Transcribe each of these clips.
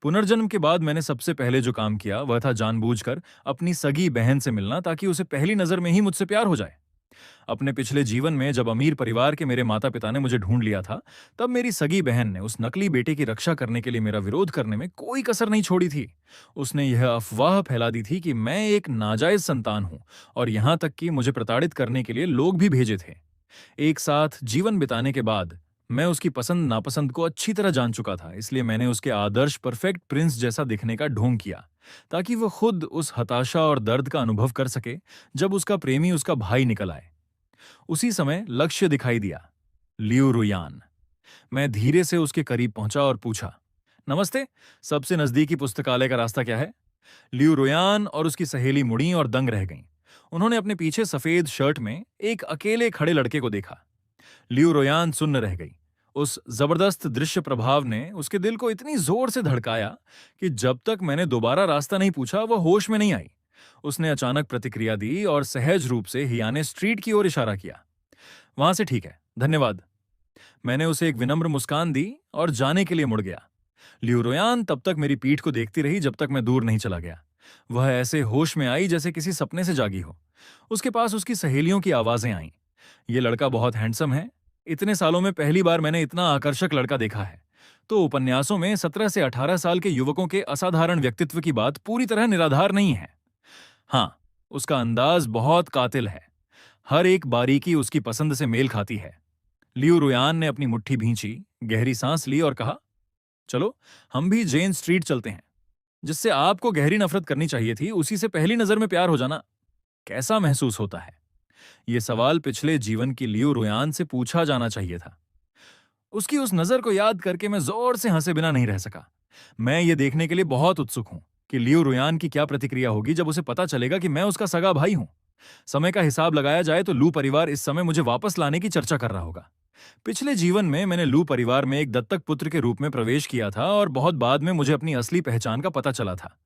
पुनर्जन्म के बाद मैंने सबसे पहले जो काम किया वह था जानबूझकर अपनी सगी बहन से मिलना ताकि उसे पहली नजर में ही मुझसे प्यार हो जाए। अपने पिछले जीवन में जब अमीर परिवार के मेरे माता पिता ने मुझे ढूंढ लिया था, तब मेरी सगी बहन ने उस नकली बेटे की रक्षा करने के लिए मेरा विरोध करने में कोई कसर नहीं छोड़ी थी। उसने यह अफवाह फैला दी थी कि मैं एक नाजायज संतान हूं, और यहां तक कि मुझे प्रताड़ित करने के लिए लोग भी भेजे थे। एक साथ जीवन बिताने के बाद मैं उसकी पसंद नापसंद को अच्छी तरह जान चुका था, इसलिए मैंने उसके आदर्श परफेक्ट प्रिंस जैसा दिखने का ढोंग किया ताकि वह खुद उस हताशा और दर्द का अनुभव कर सके जब उसका प्रेमी उसका भाई निकल आए। उसी समय लक्ष्य दिखाई दिया, लियू रुयान। मैं धीरे से उसके करीब पहुंचा और पूछा, नमस्ते, सबसे नजदीकी पुस्तकालय का रास्ता क्या है? लियू रुयान और उसकी सहेली मुड़ी और दंग रह गईं। उन्होंने अपने पीछे सफेद शर्ट में एक अकेले खड़े लड़के को देखा। लियू रोयान सुन्न रह गई। उस जबरदस्त दृश्य प्रभाव ने उसके दिल को इतनी जोर से धड़काया कि जब तक मैंने दोबारा रास्ता नहीं पूछा वह होश में नहीं आई। उसने अचानक प्रतिक्रिया दी और सहज रूप से हियाने स्ट्रीट की ओर इशारा किया। वहां से ठीक है, धन्यवाद। मैंने उसे एक विनम्र मुस्कान दी और जाने के लिए मुड़ गया। लियू रोयान तब तक मेरी पीठ को देखती रही जब तक मैं दूर नहीं चला गया। वह ऐसे होश में आई जैसे किसी सपने से जागी हो। उसके पास उसकी सहेलियों की आवाजें आईं। ये लड़का बहुत हैंडसम है। इतने सालों में पहली बार मैंने इतना आकर्षक लड़का देखा है। तो उपन्यासों में 17 से 18 साल के युवकों के असाधारण व्यक्तित्व की बात पूरी तरह निराधार नहीं है। हाँ, उसका अंदाज बहुत कातिल है। हर एक बारीकी उसकी पसंद से मेल खाती है। लियू रुयान ने अपनी मुट्ठी भींची, गहरी सांस ली और कहा, चलो हम भी जेन स्ट्रीट चलते हैं। जिससे आपको गहरी नफरत करनी चाहिए थी, उसी से पहली नजर में प्यार हो जाना कैसा महसूस होता है? यह सवाल पिछले जीवन की लियू रुयान से पूछा जाना चाहिए था। उसकी उस नजर को याद करके मैं जोर से हंसे बिना नहीं रह सका। मैं ये देखने के लिए बहुत उत्सुक हूं कि लियू रुयान की क्या प्रतिक्रिया होगी जब उसे पता चलेगा कि मैं उसका सगा भाई हूं। समय का हिसाब लगाया जाए तो लू परिवार इस समय मुझे वापस लाने की चर्चा कर रहा होगा। पिछले जीवन में मैंने लू परिवार में एक दत्तक पुत्र के रूप में प्रवेश किया था और बहुत बाद में मुझे अपनी असली पहचान का पता चला था।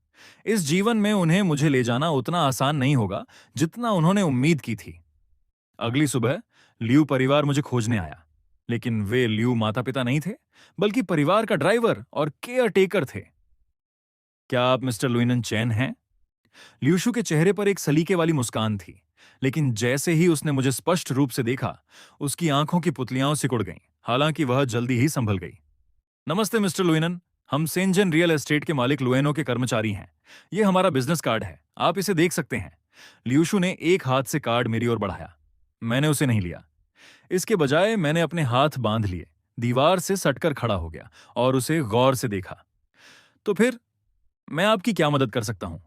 इस जीवन में उन्हें मुझे ले जाना उतना आसान नहीं होगा जितना उन्होंने उम्मीद की थी। अगली सुबह लियू परिवार मुझे खोजने आया, लेकिन वे लियू माता पिता नहीं थे, बल्कि परिवार का ड्राइवर और केयर टेकर थे। क्या आप मिस्टर लुइनन चैन हैं? लियूशु के चेहरे पर एक सलीके वाली मुस्कान थी, लेकिन जैसे ही उसने मुझे स्पष्ट रूप से देखा, उसकी आंखों की पुतलियां सिकुड़ गईं। हालांकि वह जल्दी ही संभल गई। नमस्ते मिस्टर लुइनन, हम सेंजन रियल एस्टेट के मालिक लुएनो के कर्मचारी हैं। ये हमारा बिजनेस कार्ड है, आप इसे देख सकते हैं। लियूशु ने एक हाथ से कार्ड मेरी ओर बढ़ाया। मैंने उसे नहीं लिया। इसके बजाय मैंने अपने हाथ बांध लिए, दीवार से सटकर खड़ा हो गया और उसे गौर से देखा। तो फिर मैं आपकी क्या मदद कर सकता हूं?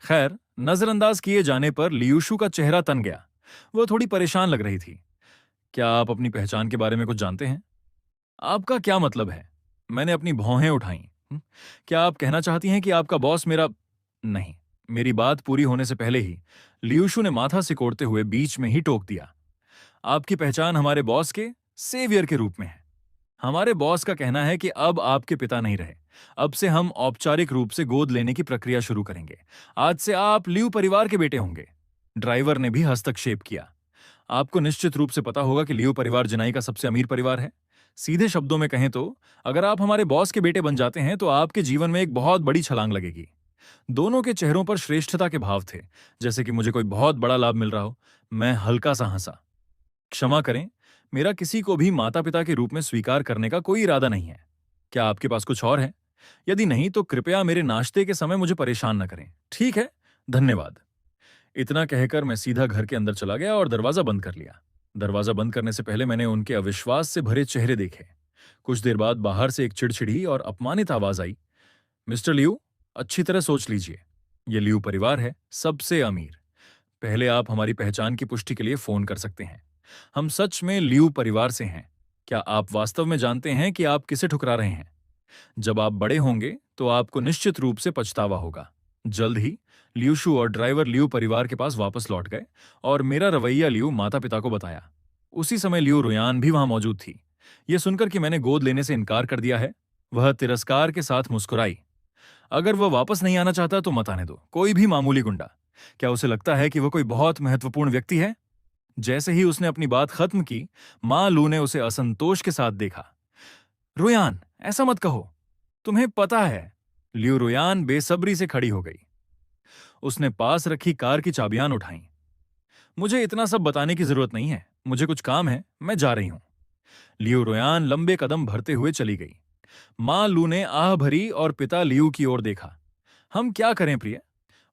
खैर, नजरअंदाज किए जाने पर लियूशु का चेहरा तन गया। वह थोड़ी परेशान लग रही थी। क्या आप अपनी पहचान के बारे में कुछ जानते हैं? आपका क्या मतलब है? मैंने अपनी भौहें उठाईं। क्या आप कहना चाहती हैं कि आपका बॉस मेरा... नहीं। मेरी बात पूरी होने से पहले ही लियूशु ने माथा सिकोड़ते हुए बीच में ही टोक दिया। आपकी पहचान हमारे बॉस के सेवियर के रूप में है। हमारे बॉस का कहना है कि अब आपके पिता नहीं रहे। अब से हम औपचारिक रूप से गोद लेने की प्रक्रिया शुरू करेंगे। आज से आप लियू परिवार के बेटे होंगे। ड्राइवर ने भी हस्तक्षेप किया। आपको निश्चित रूप से पता होगा कि लियू परिवार जिनाई का सबसे अमीर परिवार है। सीधे शब्दों में कहें तो अगर आप हमारे बॉस के बेटे बन जाते हैं तो आपके जीवन में एक बहुत बड़ी छलांग लगेगी। दोनों के चेहरों पर श्रेष्ठता के भाव थे, जैसे कि मुझे कोई बहुत बड़ा लाभ मिल रहा हो। मैं हल्का सा हंसा। क्षमा करें, मेरा किसी को भी माता पिता के रूप में स्वीकार करने का कोई इरादा नहीं है। क्या आपके पास कुछ और है? यदि नहीं तो कृपया मेरे नाश्ते के समय मुझे परेशान न करें। ठीक है, धन्यवाद। इतना कहकर मैं सीधा घर के अंदर चला गया और दरवाजा बंद कर लिया। दरवाजा बंद करने से पहले मैंने उनके अविश्वास से भरे चेहरे देखे। कुछ देर बाद बाहर से एक चिड़चिड़ी और अपमानित आवाज आई। मिस्टर लियू, अच्छी तरह सोच लीजिए। यह लियू परिवार है, सबसे अमीर। पहले आप हमारी पहचान की पुष्टि के लिए फोन कर सकते हैं। हम सच में लियू परिवार से हैं। क्या आप वास्तव में जानते हैं कि आप किसे ठुकरा रहे हैं? जब आप बड़े होंगे तो आपको निश्चित रूप से पछतावा होगा। जल्द ही लियूशु और ड्राइवर लियू परिवार के पास वापस लौट गए और मेरा रवैया लियू माता पिता को बताया। उसी समय लियू रुयान भी वहां मौजूद थी। यह सुनकर कि मैंने गोद लेने से इनकार कर दिया है, वह तिरस्कार के साथ मुस्कुराई। अगर वह वापस नहीं आना चाहता तो मत आने दो, कोई भी मामूली गुंडा। क्या उसे लगता है कि वह कोई बहुत महत्वपूर्ण व्यक्ति है? जैसे ही उसने अपनी बात खत्म की, मां लू ने उसे असंतोष के साथ देखा। रुयान, ऐसा मत कहो। तुम्हें पता है, लियू रुयान बेसब्री से खड़ी हो गई। उसने पास रखी कार की चाबियां उठाईं। मुझे इतना सब बताने की जरूरत नहीं है, मुझे कुछ काम है, मैं जा रही हूं। लियू रुयान लंबे कदम भरते हुए चली गई। मां लू ने आह भरी और पिता लियू की ओर देखा। हम क्या करें प्रिय?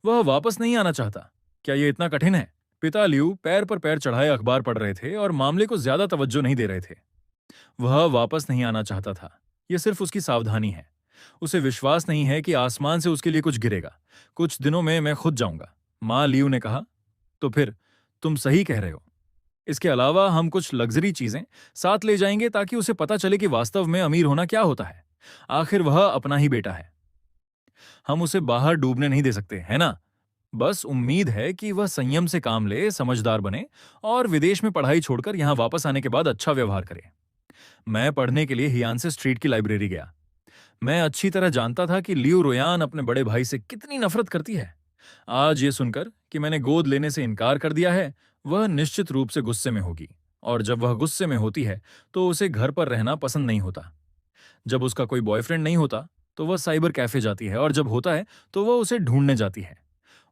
वह वापस नहीं आना चाहता। क्या यह इतना कठिन है? पिता लियू पैर पर पैर चढ़ाए अखबार पढ़ रहे थे और मामले को ज्यादा तवज्जो नहीं दे रहे थे। वह वापस नहीं आना चाहता था। यह सिर्फ उसकी सावधानी है। उसे विश्वास नहीं है कि आसमान से उसके लिए कुछ गिरेगा। कुछ दिनों में मैं खुद जाऊंगा। मां लियू ने कहा। तो फिर तुम सही कह रहे हो। इसके अलावा हम कुछ लग्जरी चीजें साथ ले जाएंगे ताकि उसे पता चले कि वास्तव में अमीर होना क्या होता है। आखिर वह अपना ही बेटा है। हम उसे बाहर डूबने नहीं दे सकते, है ना? बस उम्मीद है कि वह संयम से काम ले, समझदार बने और विदेश में पढ़ाई छोड़कर यहां वापस आने के बाद अच्छा व्यवहार करे। मैं पढ़ने के लिए हियानसे स्ट्रीट की लाइब्रेरी गया। मैं अच्छी तरह जानता था कि लियू रोयान अपने बड़े भाई से कितनी नफरत करती है। आज ये सुनकर कि मैंने गोद लेने से इनकार कर दिया है, वह निश्चित रूप से गुस्से में होगी। और जब वह गुस्से में होती है तो उसे घर पर रहना पसंद नहीं होता। जब उसका कोई बॉयफ्रेंड नहीं होता तो वह साइबर कैफे जाती है और जब होता है तो वह उसे ढूंढने जाती है।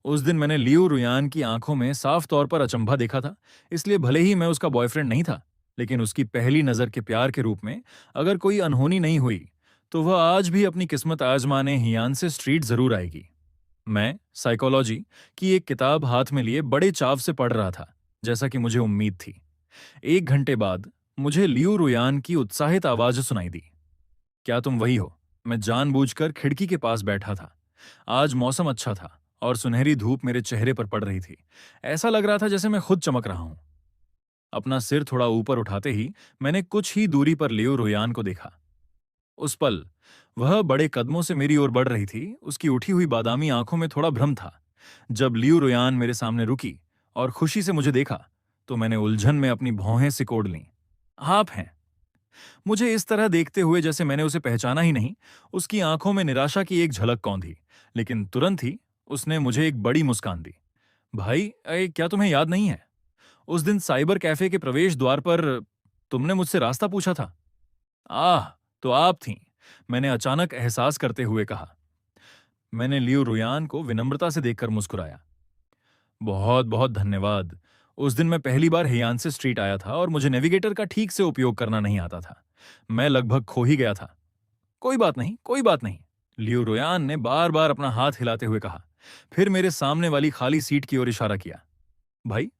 उस दिन मैंने लियू रुयान की आंखों में साफ तौर पर अचंभा देखा था। इसलिए भले ही मैं उसका बॉयफ्रेंड नहीं था, लेकिन उसकी पहली नजर के प्यार के रूप में अगर कोई अनहोनी नहीं हुई तो वह आज भी अपनी किस्मत आजमाने हियानसे स्ट्रीट जरूर आएगी। मैं साइकोलॉजी की एक किताब हाथ में लिए बड़े चाव से पढ़ रहा था, जैसा कि मुझे उम्मीद थी। 1 घंटे बाद मुझे लियू रुयान की उत्साहित आवाज सुनाई दी। क्या तुम वही हो? मैं जानबूझकर खिड़की के पास बैठा था। आज मौसम अच्छा था और सुनहरी धूप मेरे चेहरे पर पड़ रही थी। ऐसा लग रहा था जैसे मैं खुद चमक रहा हूं। अपना सिर थोड़ा ऊपर उठाते ही मैंने कुछ ही दूरी पर लियू रुयान को देखा। उस पल वह बड़े कदमों से मेरी ओर बढ़ रही थी। उसकी उठी हुई बादामी आंखों में थोड़ा भ्रम था। जब लियू रुयान मेरे सामने रुकी और खुशी से मुझे देखा तो मैंने उलझन में अपनी भौहें सिकोड़ लीं। आप हैं। मुझे इस तरह देखते हुए जैसे मैंने उसे पहचाना ही नहीं। उसकी आंखों में निराशा की एक झलक कौंधी, लेकिन तुरंत ही उसने मुझे एक बड़ी मुस्कान दी। भाई, क्या तुम्हें याद नहीं है? उस दिन साइबर कैफे के प्रवेश द्वार पर तुमने मुझसे रास्ता पूछा था। आह, तो आप थीं। मैंने अचानक एहसास करते हुए कहा। मैंने लियू रुयान को विनम्रता से देखकर मुस्कुराया। बहुत बहुत धन्यवाद। उस दिन मैं पहली बार हियानसे स्ट्रीट आया था और मुझे नेविगेटर का ठीक से उपयोग करना नहीं आता था। मैं लगभग खो ही गया था। कोई बात नहीं, कोई बात नहीं, लियू रुयान ने बार बार अपना हाथ हिलाते हुए कहा। फिर मेरे सामने वाली खाली सीट की ओर इशारा किया। भाई,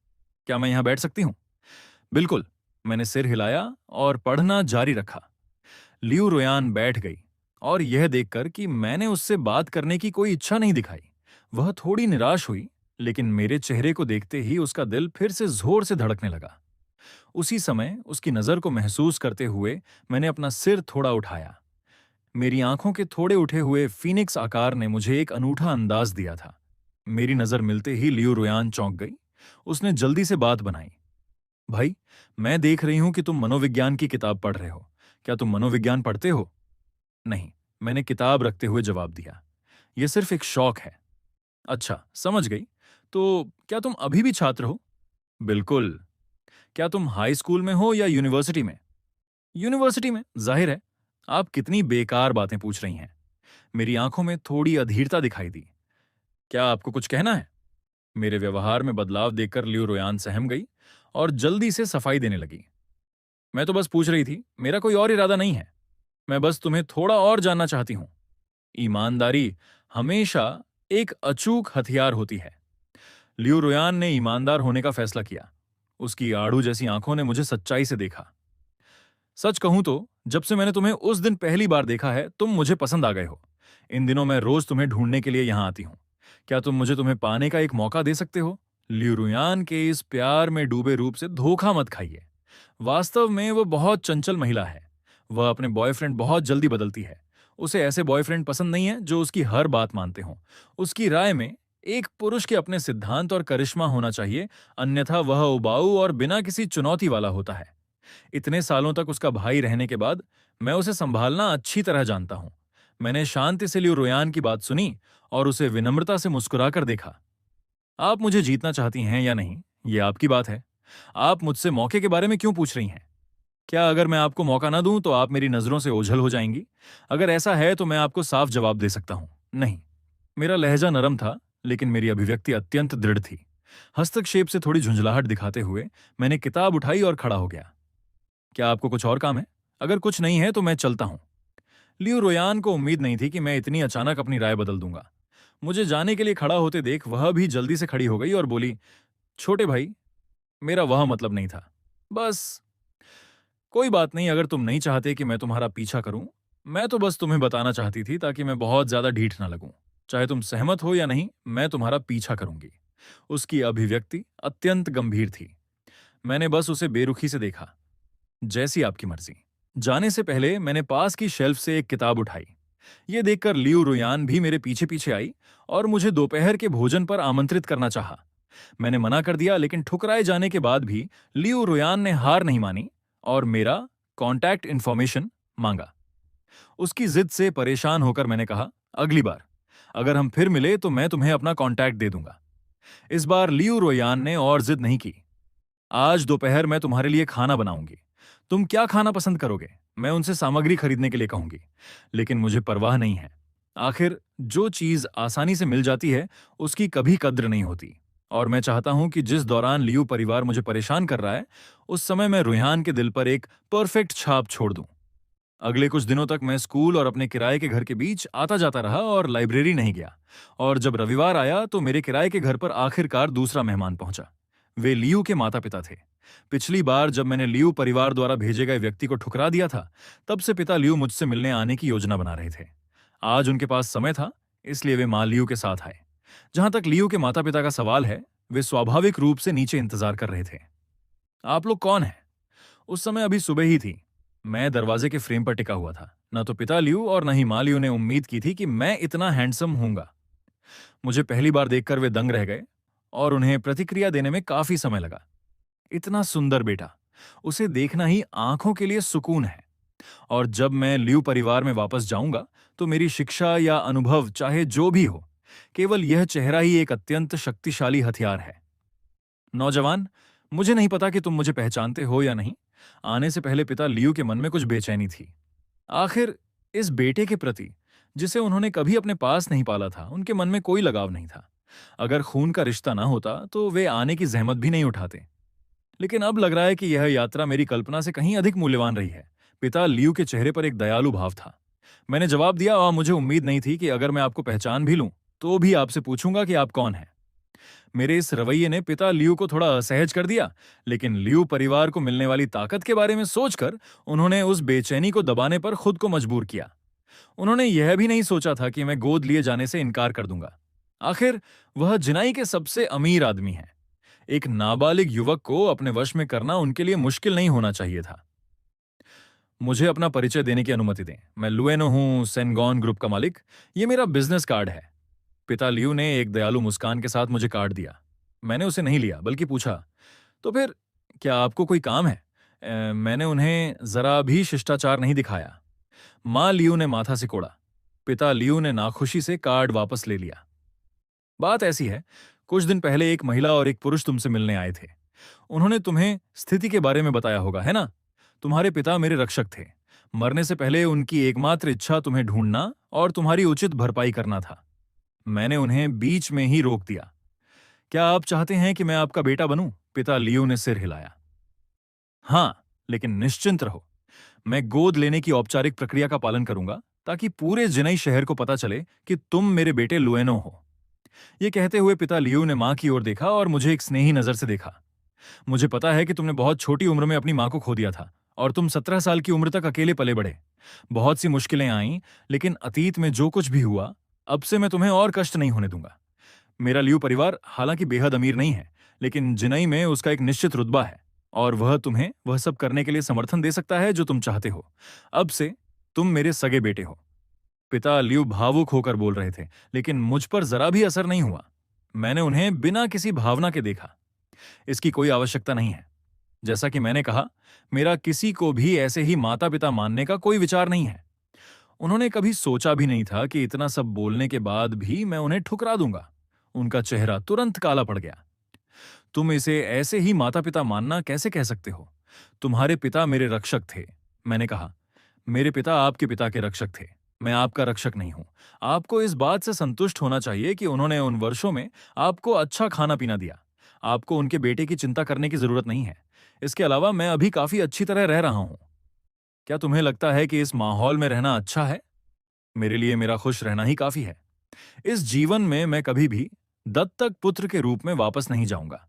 क्या मैं यहां बैठ सकती हूं? बिल्कुल। मैंने सिर हिलाया और पढ़ना जारी रखा। लियू रुयान बैठ गई और यह देखकर कि मैंने उससे बात करने की कोई इच्छा नहीं दिखाई, वह थोड़ी निराश हुई। लेकिन मेरे चेहरे को देखते ही उसका दिल फिर से जोर से धड़कने लगा। उसी समय उसकी नजर को महसूस करते हुए मैंने अपना सिर थोड़ा उठाया। मेरी आंखों के थोड़े उठे हुए फीनिक्स आकार ने मुझे एक अनूठा अंदाज दिया था। मेरी नजर मिलते ही लियू रुयान चौंक गई। उसने जल्दी से बात बनाई। भाई, मैं देख रही हूं कि तुम मनोविज्ञान की किताब पढ़ रहे हो। क्या तुम मनोविज्ञान पढ़ते हो? नहीं, मैंने किताब रखते हुए जवाब दिया। यह सिर्फ एक शौक है। अच्छा, समझ गई। तो क्या तुम अभी भी छात्र हो? बिल्कुल। क्या तुम हाई स्कूल में हो या यूनिवर्सिटी में? यूनिवर्सिटी में, जाहिर है। आप कितनी बेकार बातें पूछ रही हैं। मेरी आंखों में थोड़ी अधीरता दिखाई दी। क्या आपको कुछ कहना है? मेरे व्यवहार में बदलाव देखकर लियू रोयान सहम गई और जल्दी से सफाई देने लगी। मैं तो बस पूछ रही थी, मेरा कोई और इरादा नहीं है। मैं बस तुम्हें थोड़ा और जानना चाहती हूं। ईमानदारी हमेशा एक अचूक हथियार होती है। लियू रोयान ने ईमानदार होने का फैसला किया। उसकी आड़ू जैसी आंखों ने मुझे सच्चाई से देखा। सच कहूं तो जब से मैंने तुम्हें उस दिन पहली बार देखा है, तुम मुझे पसंद आ गए हो। इन दिनों मैं रोज तुम्हें ढूंढने के लिए यहां आती हूं। क्या तुम मुझे तुम्हें पाने का एक मौका दे सकते हो? लियू रुयान के इस प्यार में डूबे रूप से धोखा मत खाइए। वास्तव में वो बहुत चंचल महिला है। वह अपने बॉयफ्रेंड बहुत जल्दी बदलती है। उसे ऐसे बॉयफ्रेंड पसंद नहीं है जो उसकी हर बात मानते हों। उसकी राय में एक पुरुष के अपने सिद्धांत और करिश्मा होना चाहिए, अन्यथा वह उबाऊ और बिना किसी चुनौती वाला होता है। इतने सालों तक उसका भाई रहने के बाद मैं उसे संभालना अच्छी तरह जानता हूं। मैंने शांति से लियू रोयान की बात सुनी और उसे विनम्रता से मुस्कुराकर देखा। आप मुझे जीतना चाहती हैं या नहीं, ये आपकी बात है। आप मुझसे मौके के बारे में क्यों पूछ रही हैं? क्या अगर मैं आपको मौका ना दूं तो आप मेरी नजरों से ओझल हो जाएंगी? अगर ऐसा है तो मैं आपको साफ जवाब दे सकता हूं। नहीं। मेरा लहजा नरम था, लेकिन मेरी अभिव्यक्ति अत्यंत दृढ़ थी। हस्तक्षेप से थोड़ी झुंझलाहट दिखाते हुए मैंने किताब उठाई और खड़ा हो गया। क्या आपको कुछ और काम है? अगर कुछ नहीं है तो मैं चलता हूं। लियो रोयान को उम्मीद नहीं थी कि मैं इतनी अचानक अपनी राय बदल दूंगा। मुझे जाने के लिए खड़ा होते देख वह भी जल्दी से खड़ी हो गई और बोली, छोटे भाई, मेरा वह मतलब नहीं था। बस कोई बात नहीं, अगर तुम नहीं चाहते कि मैं तुम्हारा पीछा करूं, मैं तो बस तुम्हें बताना चाहती थी ताकि मैं बहुत ज्यादा ढीठ ना लगूं। चाहे तुम सहमत हो या नहीं, मैं तुम्हारा पीछा करूंगी। उसकी अभिव्यक्ति अत्यंत गंभीर थी। मैंने बस उसे बेरुखी से देखा। जैसी आपकी मर्जी। जाने से पहले मैंने पास की शेल्फ से एक किताब उठाई। ये देखकर लियू रुयान भी मेरे पीछे पीछे आई और मुझे दोपहर के भोजन पर आमंत्रित करना चाहा। मैंने मना कर दिया, लेकिन ठुकराए जाने के बाद भी लियू रुयान ने हार नहीं मानी और मेरा कॉन्टैक्ट इंफॉर्मेशन मांगा। उसकी जिद से परेशान होकर मैंने कहा, अगली बार अगर हम फिर मिले तो मैं तुम्हें अपना कॉन्टैक्ट दे दूंगा। इस बार लियू रोयान ने और जिद नहीं की। आज दोपहर मैं तुम्हारे लिए खाना बनाऊंगी। तुम क्या खाना पसंद करोगे? मैं उनसे सामग्री खरीदने के लिए कहूंगी। लेकिन मुझे परवाह नहीं है। आखिर जो चीज आसानी से मिल जाती है उसकी कभी कद्र नहीं होती। और मैं चाहता हूं कि जिस दौरान लियू परिवार मुझे परेशान कर रहा है, उस समय मैं रुहान के दिल पर एक परफेक्ट छाप छोड़ दूं। अगले कुछ दिनों तक मैं स्कूल और अपने किराए के घर के बीच आता जाता रहा और लाइब्रेरी नहीं गया। और जब रविवार आया तो मेरे किराए के घर पर आखिरकार दूसरा मेहमान पहुंचा। वे लियू के माता पिता थे। पिछली बार जब मैंने लियू परिवार द्वारा भेजे गए व्यक्ति को ठुकरा दिया था, तब से पिता लियू मुझसे मिलने आने की योजना बना रहे थे। आज उनके पास समय था, इसलिए वे मां लियू के साथ आए। जहां तक लियू के माता पिता का सवाल है, वे स्वाभाविक रूप से नीचे इंतजार कर रहे थे। आप लोग कौन हैं? उस समय अभी सुबह ही थी। मैं दरवाजे के फ्रेम पर टिका हुआ था। न तो पिता लियू और न ही मां लियू ने उम्मीद की थी कि मैं इतना हैंडसम हूंगा। मुझे पहली बार देखकर वे दंग रह गए और उन्हें प्रतिक्रिया देने में काफी समय लगा। इतना सुंदर बेटा, उसे देखना ही आंखों के लिए सुकून है। और जब मैं लियू परिवार में वापस जाऊंगा तो मेरी शिक्षा या अनुभव चाहे जो भी हो, केवल यह चेहरा ही एक अत्यंत शक्तिशाली हथियार है। नौजवान, मुझे नहीं पता कि तुम मुझे पहचानते हो या नहीं। आने से पहले पिता लियू के मन में कुछ बेचैनी थी। आखिर इस बेटे के प्रति, जिसे उन्होंने कभी अपने पास नहीं पाला था, उनके मन में कोई लगाव नहीं था। अगर खून का रिश्ता ना होता तो वे आने की जहमत भी नहीं उठाते। लेकिन अब लग रहा है कि यह यात्रा मेरी कल्पना से कहीं अधिक मूल्यवान रही है। पिता लियू के चेहरे पर एक दयालु भाव था। मैंने जवाब दिया, और मुझे उम्मीद नहीं थी कि अगर मैं आपको पहचान भी लूं तो भी आपसे पूछूंगा कि आप कौन हैं। मेरे इस रवैये ने पिता लियू को थोड़ा असहज कर दिया, लेकिन लियू परिवार को मिलने वाली ताकत के बारे में सोचकर उन्होंने उस बेचैनी को दबाने पर खुद को मजबूर किया। उन्होंने यह भी नहीं सोचा था कि मैं गोद लिए जाने से इनकार कर दूंगा। आखिर वह जिनाई के सबसे अमीर आदमी हैं। एक नाबालिग युवक को अपने वश में करना उनके लिए मुश्किल नहीं होना चाहिए था। मुझे अपना परिचय देने की अनुमति दें। मैं लुएनो हूं, सेनगॉन ग्रुप का मालिक। ये मेरा बिजनेस कार्ड है। पिता लियू ने एक दयालु मुस्कान के साथ मुझे कार्ड दिया। मैंने उसे नहीं लिया, बल्कि पूछा, तो फिर क्या आपको कोई काम है? मैंने उन्हें जरा भी शिष्टाचार नहीं दिखाया। मां लियू ने माथा सिकोड़ा। पिता लियू ने नाखुशी से कार्ड वापस ले लिया। बात ऐसी है, कुछ दिन पहले एक महिला और एक पुरुष तुमसे मिलने आए थे। उन्होंने तुम्हें स्थिति के बारे में बताया होगा, है ना? तुम्हारे पिता मेरे रक्षक थे। मरने से पहले उनकी एकमात्र इच्छा तुम्हें ढूंढना और तुम्हारी उचित भरपाई करना था। मैंने उन्हें बीच में ही रोक दिया। क्या आप चाहते हैं कि मैं आपका बेटा बनूं? पिता लियू ने सिर हिलाया। हाँ, लेकिन निश्चिंत रहो, मैं गोद लेने की औपचारिक प्रक्रिया का पालन करूंगा ताकि पूरे जिनई शहर को पता चले कि तुम मेरे बेटे लुएनो हो। यह कहते हुए पिता लियू ने मां की ओर देखा और मुझे एक स्नेही नजर से देखा। मुझे पता है कि तुमने बहुत छोटी उम्र में अपनी मां को खो दिया था और तुम 17 साल की उम्र तक अकेले पले बढ़े। बहुत सी मुश्किलें आईं, लेकिन अतीत में जो कुछ भी हुआ, अब से मैं तुम्हें और कष्ट नहीं होने दूंगा। मेरा लियू परिवार हालांकि बेहद अमीर नहीं है, लेकिन जिनई में उसका एक निश्चित रुतबा है और वह तुम्हें वह सब करने के लिए समर्थन दे सकता है जो तुम चाहते हो। अब से तुम मेरे सगे बेटे हो। पिता लियू भावुक होकर बोल रहे थे, लेकिन मुझ पर जरा भी असर नहीं हुआ। मैंने उन्हें बिना किसी भावना के देखा। इसकी कोई आवश्यकता नहीं है। जैसा कि मैंने कहा, मेरा किसी को भी ऐसे ही माता पिता मानने का कोई विचार नहीं है। उन्होंने कभी सोचा भी नहीं था कि इतना सब बोलने के बाद भी मैं उन्हें ठुकरा दूंगा। उनका चेहरा तुरंत काला पड़ गया। तुम इसे ऐसे ही माता पिता मानना कैसे कह सकते हो? तुम्हारे पिता मेरे रक्षक थे। मैंने कहा, मेरे पिता आपके पिता के रक्षक थे। मैं आपका रक्षक नहीं हूं। आपको इस बात से संतुष्ट होना चाहिए कि उन्होंने उन वर्षों में आपको अच्छा खाना पीना दिया। आपको उनके बेटे की चिंता करने की जरूरत नहीं है। इसके अलावा मैं अभी काफी अच्छी तरह रह रहा हूं। क्या तुम्हें लगता है कि इस माहौल में रहना अच्छा है? मेरे लिए मेरा खुश रहना ही काफी है। इस जीवन में मैं कभी भी दत्तक पुत्र के रूप में वापस नहीं जाऊंगा।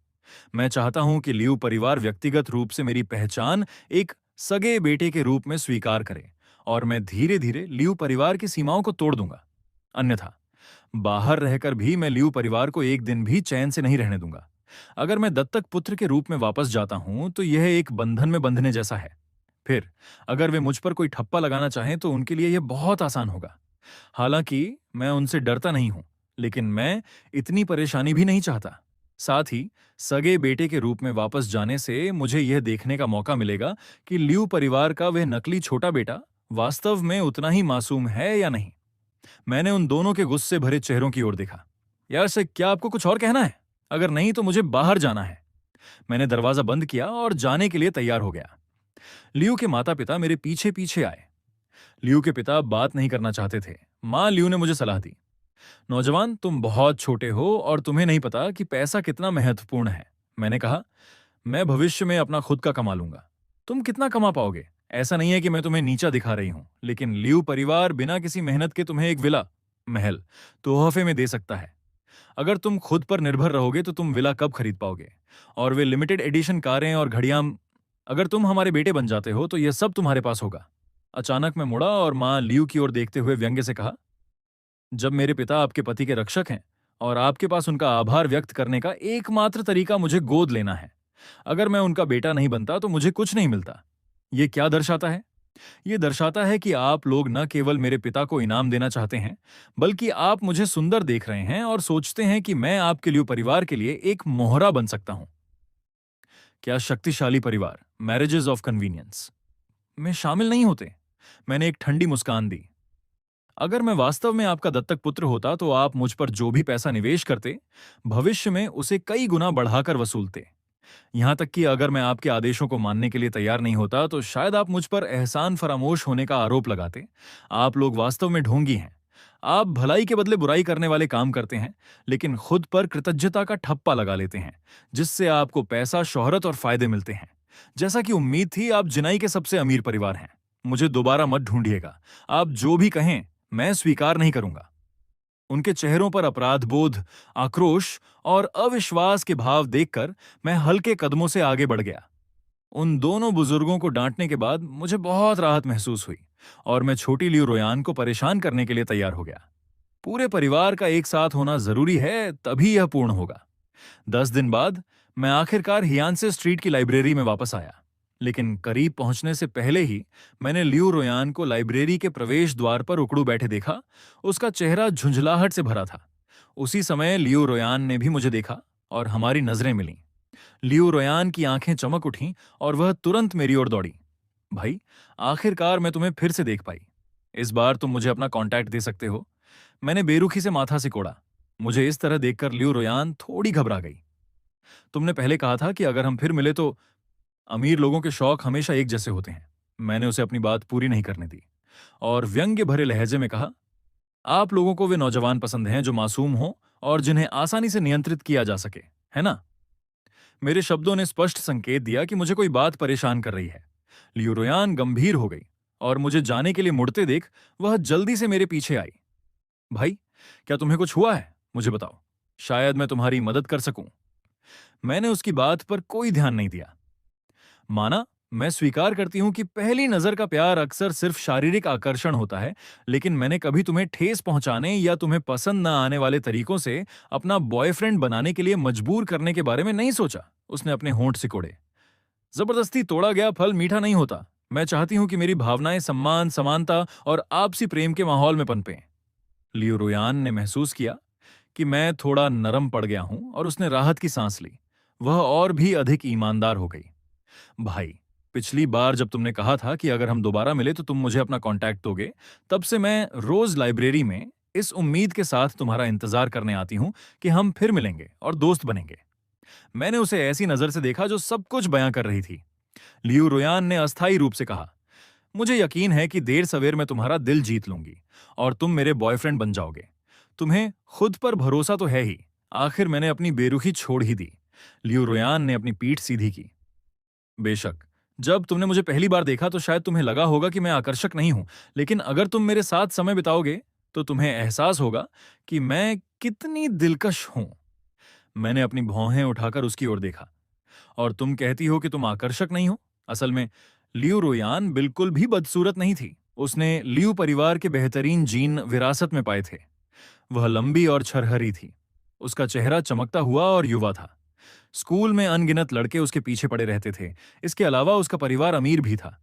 मैं चाहता हूं कि लियू परिवार व्यक्तिगत रूप से मेरी पहचान एक सगे बेटे के रूप में स्वीकार करे, और मैं धीरे धीरे लियू परिवार की सीमाओं को तोड़ दूंगा। अन्यथा बाहर रहकर भी मैं लियू परिवार को एक दिन भी चैन से नहीं रहने दूंगा। अगर मैं दत्तक पुत्र के रूप में वापस जाता हूं तो यह एक बंधन में बंधने जैसा है। फिर अगर वे मुझ पर कोई ठप्पा लगाना चाहें तो उनके लिए यह बहुत आसान होगा। हालांकि मैं उनसे डरता नहीं हूं, लेकिन मैं इतनी परेशानी भी नहीं चाहता। साथ ही सगे बेटे के रूप में वापस जाने से मुझे यह देखने का मौका मिलेगा कि लियू परिवार का वह नकली छोटा बेटा वास्तव में उतना ही मासूम है या नहीं। मैंने उन दोनों के गुस्से भरे चेहरों की ओर देखा। यार से क्या आपको कुछ और कहना है? अगर नहीं तो मुझे बाहर जाना है। मैंने दरवाजा बंद किया और जाने के लिए तैयार हो गया। लियू के माता पिता मेरे पीछे पीछे आए। लियू के पिता बात नहीं करना चाहते थे। मां लियू ने मुझे सलाह दी, नौजवान तुम बहुत छोटे हो और तुम्हें नहीं पता कि पैसा कितना महत्वपूर्ण है। मैंने कहा, मैं भविष्य में अपना खुद का कमा लूंगा। तुम कितना कमा पाओगे? ऐसा नहीं है कि मैं तुम्हें नीचा दिखा रही हूं, लेकिन लियू परिवार बिना किसी मेहनत के तुम्हें एक विला महल तोहफे में दे सकता है। अगर तुम खुद पर निर्भर रहोगे तो तुम विला कब खरीद पाओगे? और वे लिमिटेड एडिशन कारें और घड़ियां। अगर तुम हमारे बेटे बन जाते हो तो यह सब तुम्हारे पास होगा। अचानक मैं मुड़ा और मां लियू की ओर देखते हुए व्यंग्य से कहा, जब मेरे पिता आपके पति के रक्षक हैं और आपके पास उनका आभार व्यक्त करने का एकमात्र तरीका मुझे गोद लेना है, अगर मैं उनका बेटा नहीं बनता तो मुझे कुछ नहीं मिलता। ये क्या दर्शाता है? ये दर्शाता है कि आप लोग न केवल मेरे पिता को इनाम देना चाहते हैं, बल्कि आप मुझे सुंदर देख रहे हैं और सोचते हैं कि मैं आपके लिए परिवार के लिए एक मोहरा बन सकता हूं। क्या शक्तिशाली परिवार मैरिजेस ऑफ कन्वीनियंस में शामिल नहीं होते? मैंने एक ठंडी मुस्कान दी। अगर मैं वास्तव में आपका दत्तक पुत्र होता तो आप मुझ पर जो भी पैसा निवेश करते, भविष्य में उसे कई गुना बढ़ाकर वसूलते। यहां तक कि अगर मैं आपके आदेशों को मानने के लिए तैयार नहीं होता तो शायद आप मुझ पर एहसान फरामोश होने का आरोप लगाते। आप लोग वास्तव में ढोंगी हैं। आप भलाई के बदले बुराई करने वाले काम करते हैं, लेकिन खुद पर कृतज्ञता का ठप्पा लगा लेते हैं, जिससे आपको पैसा, शोहरत और फायदे मिलते हैं। जैसा कि उम्मीद थी, आप जिनाई के सबसे अमीर परिवार हैं। मुझे दोबारा मत ढूंढिएगा। आप जो भी कहें मैं स्वीकार नहीं करूंगा। उनके चेहरों पर अपराध बोध, आक्रोश और अविश्वास के भाव देखकर मैं हल्के कदमों से आगे बढ़ गया। उन दोनों बुजुर्गों को डांटने के बाद मुझे बहुत राहत महसूस हुई और मैं छोटी लियू रोयान को परेशान करने के लिए तैयार हो गया। पूरे परिवार का एक साथ होना जरूरी है, तभी यह पूर्ण होगा। 10 दिन बाद मैं आखिरकार हियानसे स्ट्रीट की लाइब्रेरी में वापस आया, लेकिन करीब पहुंचने से पहले ही मैंने लियू रोयान को लाइब्रेरी के प्रवेश द्वार पर उकड़ू बैठे देखा। उसका चेहरा झुंझलाहट से भरा था। उसी समय लियू रोयान ने भी मुझे देखा और हमारी नजरें मिलीं। लियू रोयान की आंखें चमक उठीं और वह तुरंत मेरी ओर दौड़ी। भाई, आखिरकार मैं तुम्हें फिर से देख पाई। इस बार तुम मुझे अपना कांटेक्ट दे सकते हो? मैंने बेरुखी से माथा सिकोड़ा। मुझे इस तरह देखकर लियू रोयान थोड़ी घबरा गई। तुमने पहले कहा था कि अगर हम फिर मिले तो। अमीर लोगों के शौक हमेशा एक जैसे होते हैं। मैंने उसे अपनी बात पूरी नहीं करने दी और व्यंग्य भरे लहजे में कहा, आप लोगों को वे नौजवान पसंद हैं जो मासूम हों और जिन्हें आसानी से नियंत्रित किया जा सके, है ना? मेरे शब्दों ने स्पष्ट संकेत दिया कि मुझे कोई बात परेशान कर रही है। लियू रोयान गंभीर हो गई और मुझे जाने के लिए मुड़ते देख वह जल्दी से मेरे पीछे आई। भाई, क्या तुम्हें कुछ हुआ है? मुझे बताओ, शायद मैं तुम्हारी मदद कर सकूं। मैंने उसकी बात पर कोई ध्यान नहीं दिया। माना, मैं स्वीकार करती हूं कि पहली नजर का प्यार अक्सर सिर्फ शारीरिक आकर्षण होता है, लेकिन मैंने कभी तुम्हें ठेस पहुंचाने या तुम्हें पसंद न आने वाले तरीकों से अपना बॉयफ्रेंड बनाने के लिए मजबूर करने के बारे में नहीं सोचा। उसने अपने होंठ सिकोड़े। जबरदस्ती तोड़ा गया फल मीठा नहीं होता। मैं चाहती हूं कि मेरी भावनाएं सम्मान, समानता और आपसी प्रेम के माहौल में पनपें। लियो रोयान ने महसूस किया कि मैं थोड़ा नरम पड़ गया हूं और उसने राहत की सांस ली। वह और भी अधिक ईमानदार हो गई। भाई, पिछली बार जब तुमने कहा था कि अगर हम दोबारा मिले तो तुम मुझे अपना कांटेक्ट दोगे, तब से मैं रोज लाइब्रेरी में इस उम्मीद के साथ तुम्हारा इंतजार करने आती हूं कि हम फिर मिलेंगे और दोस्त बनेंगे। मैंने उसे ऐसी नजर से देखा जो सब कुछ बयां कर रही थी। लियू रोयान ने अस्थायी रूप से कहा, मुझे यकीन है कि देर सवेर मैं तुम्हारा दिल जीत लूंगी और तुम मेरे बॉयफ्रेंड बन जाओगे। तुम्हें खुद पर भरोसा तो है ही। आखिर मैंने अपनी बेरुखी छोड़ ही दी। लियू रुयान ने अपनी पीठ सीधी की। बेशक, जब तुमने मुझे पहली बार देखा तो शायद तुम्हें लगा होगा कि मैं आकर्षक नहीं हूं, लेकिन अगर तुम मेरे साथ समय बिताओगे तो तुम्हें एहसास होगा कि मैं कितनी दिलकश हूं। मैंने अपनी भौहें उठाकर उसकी ओर देखा। और तुम कहती हो कि तुम आकर्षक नहीं हो? असल में लियू रोयान बिल्कुल भी बदसूरत नहीं थी। उसने लियू परिवार के बेहतरीन जीन विरासत में पाए थे। वह लंबी और छरहरी थी। उसका चेहरा चमकता हुआ और युवा था। स्कूल में अनगिनत लड़के उसके पीछे पड़े रहते थे। इसके अलावा उसका परिवार अमीर भी था।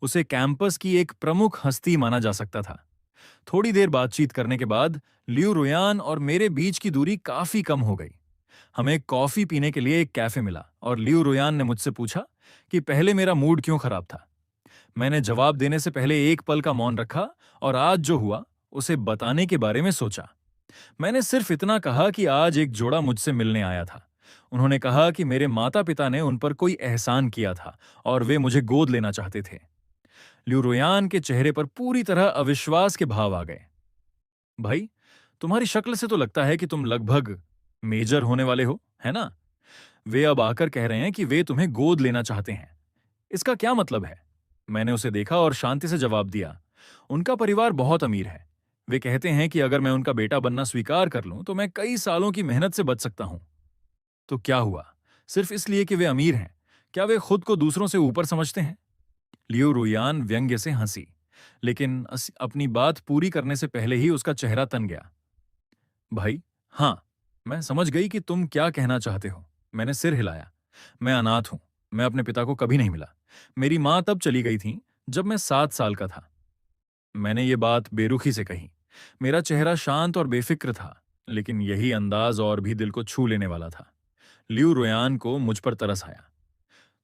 उसे कैंपस की एक प्रमुख हस्ती माना जा सकता था। थोड़ी देर बातचीत करने के बाद लियू रुयान और मेरे बीच की दूरी काफी कम हो गई। हमें कॉफी पीने के लिए एक कैफे मिला और लियू रुयान ने मुझसे पूछा कि पहले मेरा मूड क्यों खराब था। मैंने जवाब देने से पहले एक पल का मौन रखा और आज जो हुआ उसे बताने के बारे में सोचा। मैंने सिर्फ इतना कहा कि आज एक जोड़ा मुझसे मिलने आया था। उन्होंने कहा कि मेरे माता पिता ने उन पर कोई एहसान किया था और वे मुझे गोद लेना चाहते थे। लियू रुयान के चेहरे पर पूरी तरह अविश्वास के भाव आ गए। भाई, तुम्हारी शक्ल से तो लगता है कि तुम लगभग मेजर होने वाले हो, है ना? वे अब आकर कह रहे हैं कि वे तुम्हें गोद लेना चाहते हैं। इसका क्या मतलब है? मैंने उसे देखा और शांति से जवाब दिया। उनका परिवार बहुत अमीर है। वे कहते हैं कि अगर मैं उनका बेटा बनना स्वीकार कर लूं तो मैं कई सालों की मेहनत से बच सकता हूं। तो क्या हुआ? सिर्फ इसलिए कि वे अमीर हैं, क्या वे खुद को दूसरों से ऊपर समझते हैं? लियो रुयान व्यंग्य से हंसी, लेकिन अपनी बात पूरी करने से पहले ही उसका चेहरा तन गया। भाई, हाँ, मैं समझ गई कि तुम क्या कहना चाहते हो। मैंने सिर हिलाया। मैं अनाथ हूं। मैं अपने पिता को कभी नहीं मिला। मेरी मां तब चली गई थी जब मैं 7 साल का था। मैंने ये बात बेरुखी से कही। मेरा चेहरा शांत और बेफिक्र था, लेकिन यही अंदाज और भी दिल को छू लेने वाला था। लियू रुयान को मुझ पर तरस आया।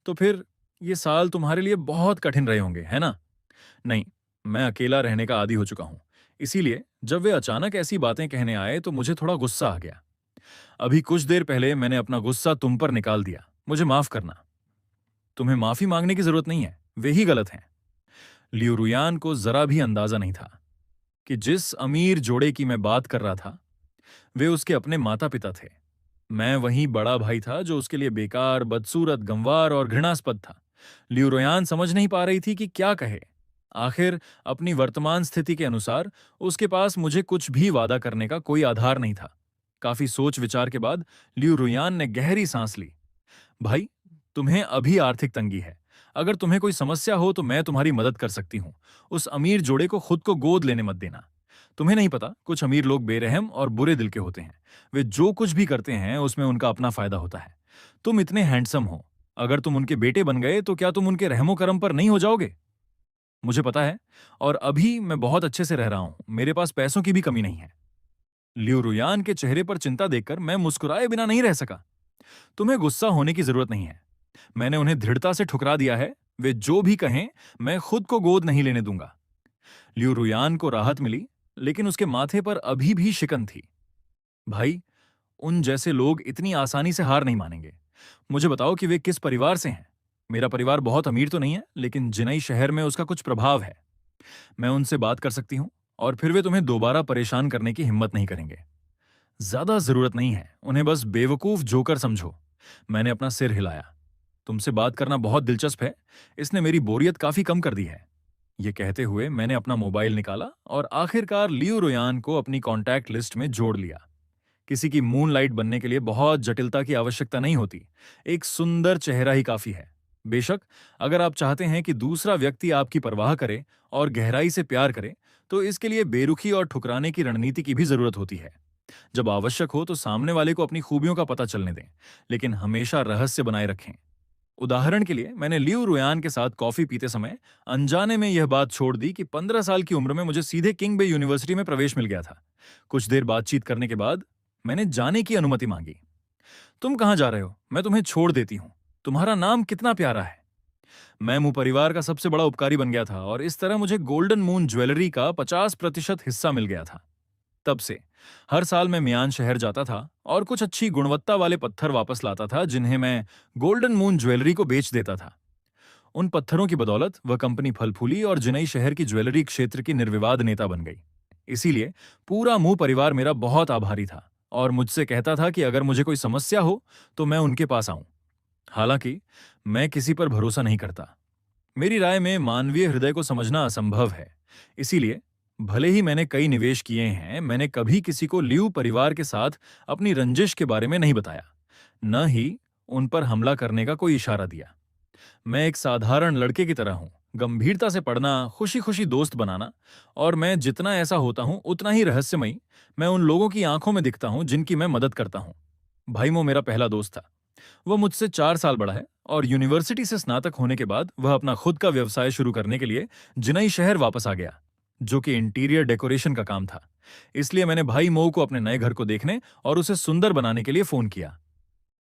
तो फिर ये साल तुम्हारे लिए बहुत कठिन रहे होंगे, है ना? नहीं, मैं अकेला रहने का आदी हो चुका हूं। इसीलिए जब वे अचानक ऐसी बातें कहने आए तो मुझे थोड़ा गुस्सा आ गया। अभी कुछ देर पहले मैंने अपना गुस्सा तुम पर निकाल दिया। मुझे माफ करना। तुम्हें माफी मांगने की जरूरत नहीं है, वे ही गलत हैं। लियू रुयान को जरा भी अंदाजा नहीं था कि जिस अमीर जोड़े की मैं बात कर रहा था वे उसके अपने माता पिता थे। मैं वही बड़ा भाई था जो उसके लिए बेकार, बदसूरत, गंवार और घृणास्पद था। लियू रोयान समझ नहीं पा रही थी कि क्या कहे। आखिर अपनी वर्तमान स्थिति के अनुसार उसके पास मुझे कुछ भी वादा करने का कोई आधार नहीं था। काफी सोच विचार के बाद लियू रुयान ने गहरी सांस ली। भाई, तुम्हें अभी आर्थिक तंगी है। अगर तुम्हें कोई समस्या हो तो मैं तुम्हारी मदद कर सकती हूँ। उस अमीर जोड़े को खुद को गोद लेने मत देना। तुम्हें नहीं पता, कुछ अमीर लोग बेरहम और बुरे दिल के होते हैं। वे जो कुछ भी करते हैं उसमें उनका अपना फायदा होता है। तुम इतने हैंडसम हो, अगर तुम उनके बेटे बन गए तो क्या तुम उनके रहमो करम पर नहीं हो जाओगे? मुझे पता है, और अभी मैं बहुत अच्छे से रह रहा हूं। मेरे पास पैसों की भी कमी नहीं है। लियू रुयान के चेहरे पर चिंता देखकर मैं मुस्कुराए बिना नहीं रह सका। तुम्हें गुस्सा होने की जरूरत नहीं है। मैंने उन्हें दृढ़ता से ठुकरा दिया है। वे जो भी कहें, मैं खुद को गोद नहीं लेने दूंगा। लियू रुयान को राहत मिली, लेकिन उसके माथे पर अभी भी शिकन थी। भाई, उन जैसे लोग इतनी आसानी से हार नहीं मानेंगे। मुझे बताओ कि वे किस परिवार से हैं। मेरा परिवार बहुत अमीर तो नहीं है, लेकिन जिनई शहर में उसका कुछ प्रभाव है। मैं उनसे बात कर सकती हूं और फिर वे तुम्हें दोबारा परेशान करने की हिम्मत नहीं करेंगे। ज्यादा जरूरत नहीं है, उन्हें बस बेवकूफ जोकर समझो। मैंने अपना सिर हिलाया। तुमसे बात करना बहुत दिलचस्प है। इसने मेरी बोरियत काफी कम कर दी है। ये कहते हुए मैंने अपना मोबाइल निकाला और आखिरकार लियू रोयान को अपनी कॉन्टैक्ट लिस्ट में जोड़ लिया। किसी की मूनलाइट बनने के लिए बहुत जटिलता की आवश्यकता नहीं होती। एक सुंदर चेहरा ही काफी है। बेशक, अगर आप चाहते हैं कि दूसरा व्यक्ति आपकी परवाह करे और गहराई से प्यार करे, तो इसके लिए बेरुखी और ठुकराने की रणनीति की भी जरूरत होती है। जब आवश्यक हो तो सामने वाले को अपनी खूबियों का पता चलने दें, लेकिन हमेशा रहस्य बनाए रखें। उदाहरण के लिए, मैंने लियू रुयान के साथ कॉफी पीते समय अनजाने में यह बात छोड़ दी कि 15 साल की उम्र में मुझे सीधे किंग बे यूनिवर्सिटी में प्रवेश मिल गया था। कुछ देर बातचीत करने के बाद मैंने जाने की अनुमति मांगी। तुम कहां जा रहे हो? मैं तुम्हें छोड़ देती हूं। तुम्हारा नाम कितना प्यारा है। मैं मुंह परिवार का सबसे बड़ा उपकारी बन गया था और इस तरह मुझे गोल्डन मून ज्वेलरी का 50% हिस्सा मिल गया था। तब से हर साल मैं मियान शहर जाता था और कुछ अच्छी गुणवत्ता वाले पत्थर वापस लाता था, जिन्हें मैं गोल्डन मून ज्वेलरी को बेच देता था। उन पत्थरों की बदौलत वह कंपनी फल फूली और जिनई शहर की ज्वेलरी क्षेत्र की निर्विवाद नेता बन गई। इसीलिए पूरा मुंह परिवार मेरा बहुत आभारी था और मुझसे कहता था कि अगर मुझे कोई समस्या हो तो मैं उनके पास आऊं। हालांकि मैं किसी पर भरोसा नहीं करता। मेरी राय में मानवीय हृदय को समझना असंभव है। इसीलिए भले ही मैंने कई निवेश किए हैं, मैंने कभी किसी को लियू परिवार के साथ अपनी रंजिश के बारे में नहीं बताया, न ही उन पर हमला करने का कोई इशारा दिया। मैं एक साधारण लड़के की तरह हूं, गंभीरता से पढ़ना, खुशी खुशी दोस्त बनाना, और मैं जितना ऐसा होता हूं उतना ही रहस्यमयी मैं उन लोगों की आंखों में दिखता हूं जिनकी मैं मदद करता हूं। भाई मो मेरा पहला दोस्त था। वह मुझसे 4 साल बड़ा है और यूनिवर्सिटी से स्नातक होने के बाद वह अपना खुद का व्यवसाय शुरू करने के लिए जिनई शहर वापस आ गया, जो कि इंटीरियर डेकोरेशन का काम था। इसलिए मैंने भाई मो को अपने नए घर को देखने और उसे सुंदर बनाने के लिए फोन किया।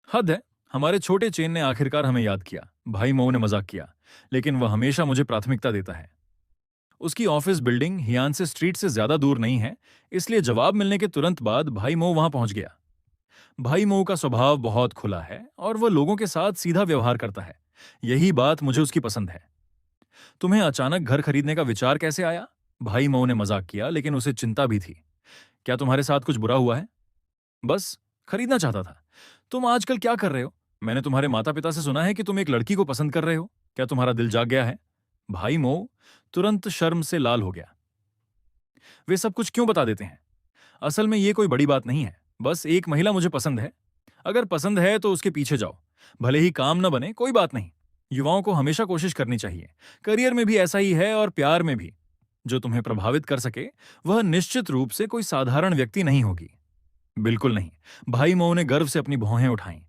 हद है, हमारे छोटे चेन ने आखिरकार हमें याद किया। भाई मो ने मजाक किया, लेकिन वह हमेशा मुझे प्राथमिकता देता है। उसकी ऑफिस बिल्डिंग हियानसे स्ट्रीट से ज्यादा दूर नहीं है, इसलिए जवाब मिलने के तुरंत बाद भाई मो वहां पहुंच गया। भाई मऊ का स्वभाव बहुत खुला है और वह लोगों के साथ सीधा व्यवहार करता है। यही बात मुझे उसकी पसंद है। तुम्हें अचानक घर खरीदने का विचार कैसे आया? भाई मऊ ने मजाक किया, लेकिन उसे चिंता भी थी। क्या तुम्हारे साथ कुछ बुरा हुआ है? बस खरीदना चाहता था। तुम आजकल क्या कर रहे हो? मैंने तुम्हारे माता पिता से सुना है कि तुम एक लड़की को पसंद कर रहे हो। क्या तुम्हारा दिल जाग गया है? भाई मऊ तुरंत शर्म से लाल हो गया। वे सब कुछ क्यों बता देते हैं? असल में ये कोई बड़ी बात नहीं है। बस एक महिला मुझे पसंद है। अगर पसंद है तो उसके पीछे जाओ। भले ही काम न बने, कोई बात नहीं। युवाओं को हमेशा कोशिश करनी चाहिए। करियर में भी ऐसा ही है और प्यार में भी। जो तुम्हें प्रभावित कर सके वह निश्चित रूप से कोई साधारण व्यक्ति नहीं होगी। बिल्कुल नहीं। भाई मऊ ने गर्व से अपनी भौहें उठाईं।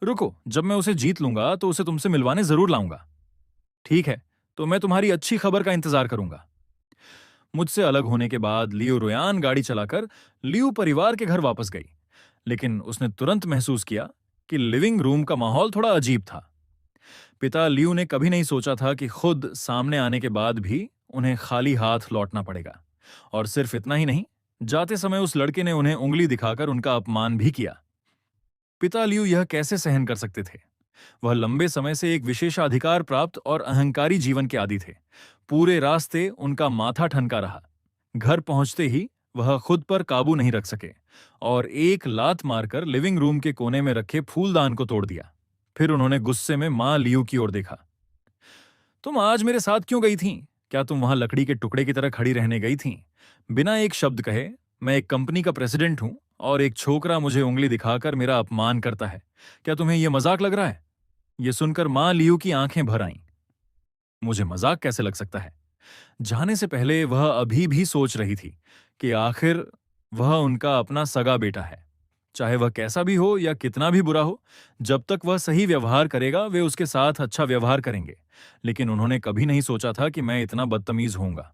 रुको, जब मैं उसे जीत लूंगा तो उसे तुमसे मिलवाने जरूर लाऊंगा। ठीक है, तो मैं तुम्हारी अच्छी खबर का इंतजार करूंगा। मुझसे अलग होने के बाद लियो रोयान गाड़ी चलाकर लियो परिवार के घर वापस गई, लेकिन उसने तुरंत महसूस किया कि लिविंग रूम का माहौल थोड़ा अजीब था। पिता लियो ने कभी नहीं सोचा था कि खुद सामने आने के बाद भी उन्हें खाली हाथ लौटना पड़ेगा। और सिर्फ इतना ही नहीं, जाते समय उस लड़के ने उन्हें उंगली दिखाकर उनका अपमान भी किया। पिता लियो यह कैसे सहन कर सकते थे? वह लंबे समय से एक विशेषाधिकार प्राप्त और अहंकारी जीवन के आदी थे। पूरे रास्ते उनका माथा ठनका रहा। घर पहुंचते ही वह खुद पर काबू नहीं रख सके और एक लात मारकर लिविंग रूम के कोने में रखे फूलदान को तोड़ दिया। फिर उन्होंने गुस्से में मां लियू की ओर देखा। तुम आज मेरे साथ क्यों गई थीं? क्या तुम वहां लकड़ी के टुकड़े की तरह खड़ी रहने गई थीं? बिना एक शब्द कहे, मैं एक कंपनी का प्रेसिडेंट हूं और एक छोकरा मुझे उंगली दिखाकर मेरा अपमान करता है। क्या तुम्हें यह मजाक लग रहा है? यह सुनकर मां लियू की आंखें भर आईं। मुझे मजाक कैसे लग सकता है? जाने से पहले वह अभी भी सोच रही थी कि आखिर वह उनका अपना सगा बेटा है। चाहे वह कैसा भी हो या कितना भी बुरा हो, जब तक वह सही व्यवहार करेगा वे उसके साथ अच्छा व्यवहार करेंगे। लेकिन उन्होंने कभी नहीं सोचा था कि मैं इतना बदतमीज होऊंगा।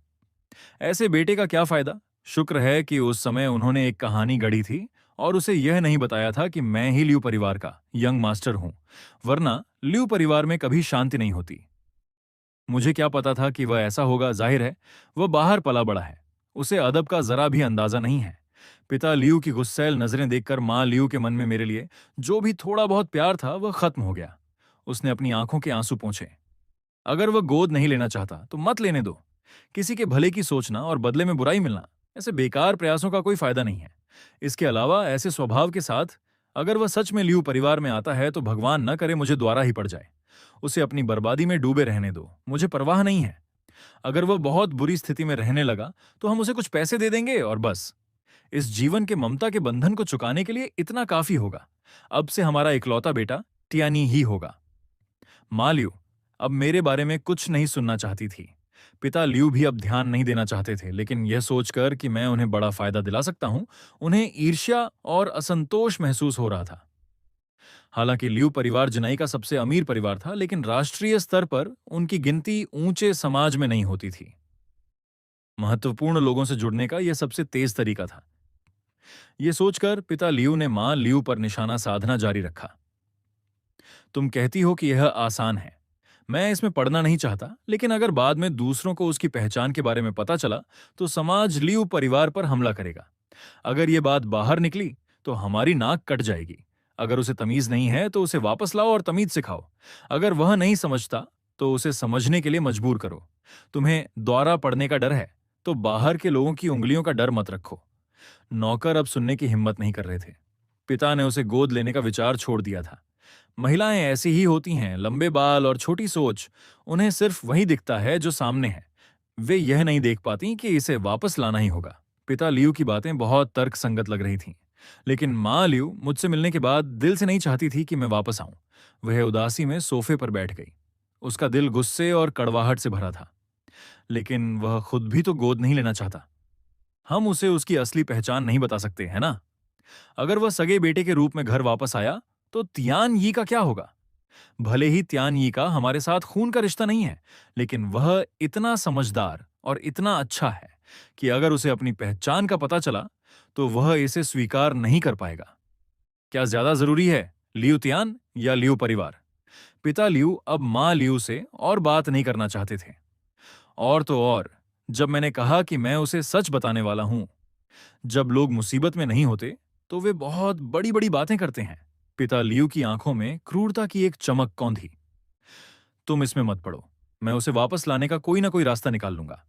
ऐसे बेटे का क्या फायदा? शुक्र है कि उस समय उन्होंने एक कहानी गढ़ी थी और उसे यह नहीं बताया था कि मैं ही ल्यू परिवार का यंग मास्टर हूं, वरना ल्यू परिवार में कभी शांति नहीं होती। मुझे क्या पता था कि वह ऐसा होगा? जाहिर है, वह बाहर पला बड़ा है, उसे अदब का जरा भी अंदाजा नहीं है। पिता लियू की गुस्सैल नजरें देखकर मां लियू के मन में मेरे लिए जो भी थोड़ा बहुत प्यार था वह खत्म हो गया। उसने अपनी आंखों के आंसू पोंछे। अगर वह गोद नहीं लेना चाहता तो मत लेने दो। किसी के भले की सोचना और बदले में बुराई मिलना, ऐसे बेकार प्रयासों का कोई फायदा नहीं है। इसके अलावा ऐसे स्वभाव के साथ अगर वह सच में लियू परिवार में आता है तो भगवान न करे मुझे द्वारा ही पड़ जाए। उसे अपनी बर्बादी में डूबे रहने दो, मुझे परवाह नहीं है। अगर वह बहुत बुरी स्थिति में रहने लगा तो हम उसे कुछ पैसे दे देंगे और बस। इस जीवन के ममता के बंधन को चुकाने के लिए इतना काफी होगा। अब से हमारा इकलौता बेटा टियानी ही होगा। मां लियू अब मेरे बारे में कुछ नहीं सुनना चाहती थी। पिता लियू भी अब ध्यान नहीं देना चाहते थे, लेकिन यह सोचकर कि मैं उन्हें बड़ा फायदा दिला सकता हूं, उन्हें ईर्ष्या और असंतोष महसूस हो रहा था। हालांकि लियू परिवार जिनाई का सबसे अमीर परिवार था, लेकिन राष्ट्रीय स्तर पर उनकी गिनती ऊंचे समाज में नहीं होती थी। महत्वपूर्ण लोगों से जुड़ने का यह सबसे तेज तरीका था। यह सोचकर पिता लियू ने मां लियू पर निशाना साधना जारी रखा। तुम कहती हो कि यह आसान है, मैं इसमें पढ़ना नहीं चाहता, लेकिन अगर बाद में दूसरों को उसकी पहचान के बारे में पता चला तो समाज लियू परिवार पर हमला करेगा। अगर यह बात बाहर निकली तो हमारी नाक कट जाएगी। अगर उसे तमीज नहीं है तो उसे वापस लाओ और तमीज सिखाओ। अगर वह नहीं समझता तो उसे समझने के लिए मजबूर करो। तुम्हें द्वारा पड़ने का डर है, तो बाहर के लोगों की उंगलियों का डर मत रखो। नौकर अब सुनने की हिम्मत नहीं कर रहे थे। पिता ने उसे गोद लेने का विचार छोड़ दिया था। महिलाएं ऐसी ही होती हैं, लंबे बाल और छोटी सोच। उन्हें सिर्फ वही दिखता है जो सामने है। वे यह नहीं देख पाती कि इसे वापस लाना ही होगा। पिता लियू की बातें बहुत तर्कसंगत लग रही थीं, लेकिन माँ लियू मुझसे मिलने के बाद दिल से नहीं चाहती थी कि मैं वापस आऊं। वह उदासी में सोफे पर बैठ गई। उसका दिल गुस्से और कड़वाहट से भरा था, लेकिन वह खुद भी तो गोद नहीं लेना चाहता। हम उसे उसकी असली पहचान नहीं बता सकते, है ना? अगर वह सगे बेटे के रूप में घर वापस आया, तो तियान यी का क्या होगा? भले ही त्यान यी का हमारे साथ खून का रिश्ता नहीं है, लेकिन वह इतना समझदार और इतना अच्छा है कि अगर उसे अपनी पहचान का पता चला, तो वह इसे स्वीकार नहीं कर पाएगा। क्या ज्यादा जरूरी है, लियू त्यान या लियू परिवार? पिता लियू अब माँ लियू से और बात नहीं करना चाहते थे। और तो और, जब मैंने कहा कि मैं उसे सच बताने वाला हूं, जब लोग मुसीबत में नहीं होते, तो वे बहुत बड़ी बड़ी बातें करते हैं। पिता लियू की आंखों में क्रूरता की एक चमक कौंधी। तुम इसमें मत पड़ो, मैं उसे वापस लाने का कोई ना कोई रास्ता निकाल लूंगा।